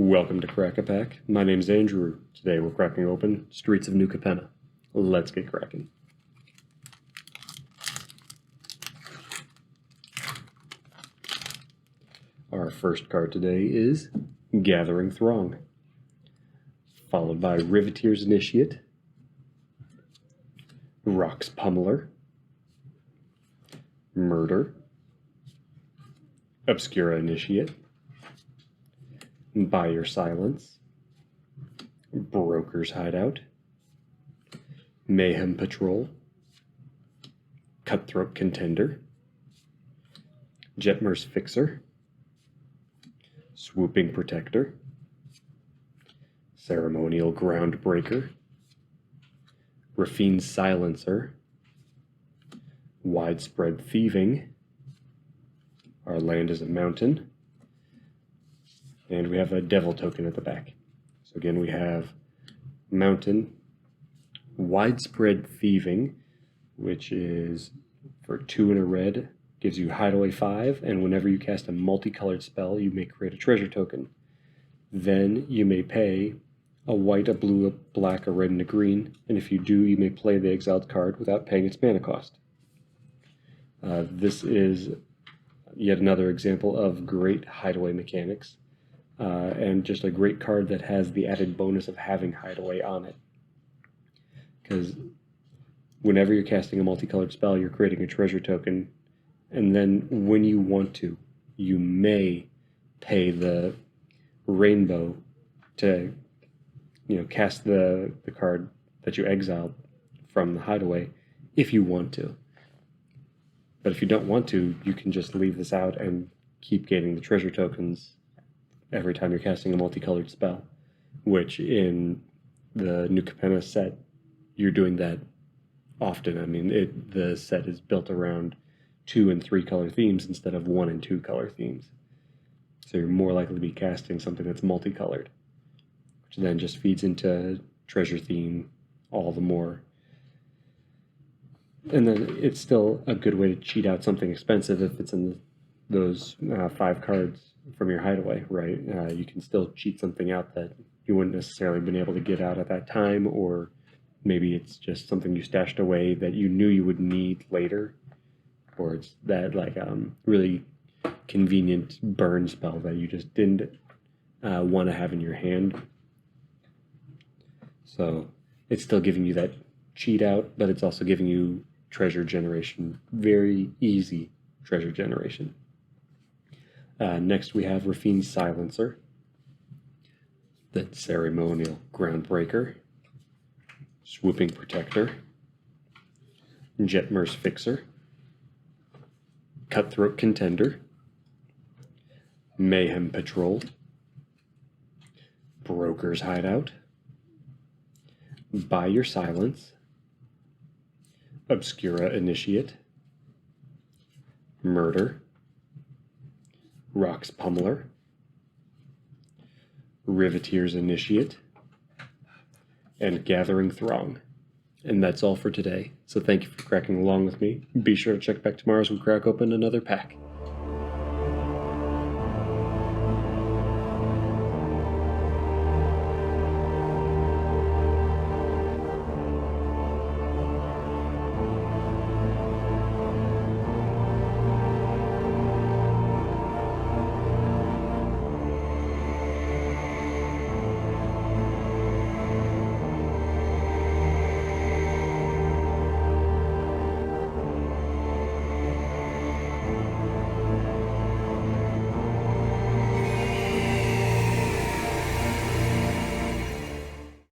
Welcome to Crack a Pack. My name's Andrew. Today we're cracking open Streets of New Capenna. Let's get cracking. Our first card today is Gathering Throng, followed by Riveteer's Initiate, Rock's Pummeler, Murder, Obscura Initiate, By Your Silence, Broker's Hideout, Mayhem Patrol, Cutthroat Contender, Jetmer's Fixer, Swooping Protector, Ceremonial Groundbreaker, Raffine's Silencer, Widespread Thieving, Our Land is a Mountain, and we have a Devil token at the back. So again, we have Mountain, Widespread Thieving, which is for 2 and a red, gives you Hideaway 5, and whenever you cast a multicolored spell, you may create a treasure token. Then you may pay a white, a blue, a black, a red, and a green, and if you do, you may play the exiled card without paying its mana cost. This is yet another example of great Hideaway mechanics, and just a great card that has the added bonus of having Hideaway on it. Because whenever you're casting a multicolored spell, you're creating a treasure token, and then when you want to, you may pay the rainbow to cast the card that you exiled from the Hideaway if you want to. But if you don't want to, you can just leave this out and keep getting the treasure tokens every time you're casting a multicolored spell, which in the New Capenna set, you're doing that often. I mean, the set is built around 2 and 3 color themes instead of 1 and 2 color themes. So you're more likely to be casting something that's multicolored, which then just feeds into treasure theme all the more. And then it's still a good way to cheat out something expensive if it's in those 5 cards from your Hideaway, right? You can still cheat something out that you wouldn't necessarily been able to get out at that time, or maybe it's just something you stashed away that you knew you would need later, or it's that really convenient burn spell that you just didn't want to have in your hand. So it's still giving you that cheat out, but it's also giving you treasure generation, very easy treasure generation. Next we have Raffine's Silencer, the Ceremonial Groundbreaker, Swooping Protector, Jetmer's Fixer, Cutthroat Contender, Mayhem Patrol, Broker's Hideout, By Your Silence, Obscura Initiate, Murder, Rock's Pummeler, Riveteer's Initiate, and Gathering Throng. And that's all for today. So thank you for cracking along with me. Be sure to check back tomorrow as we crack open another pack.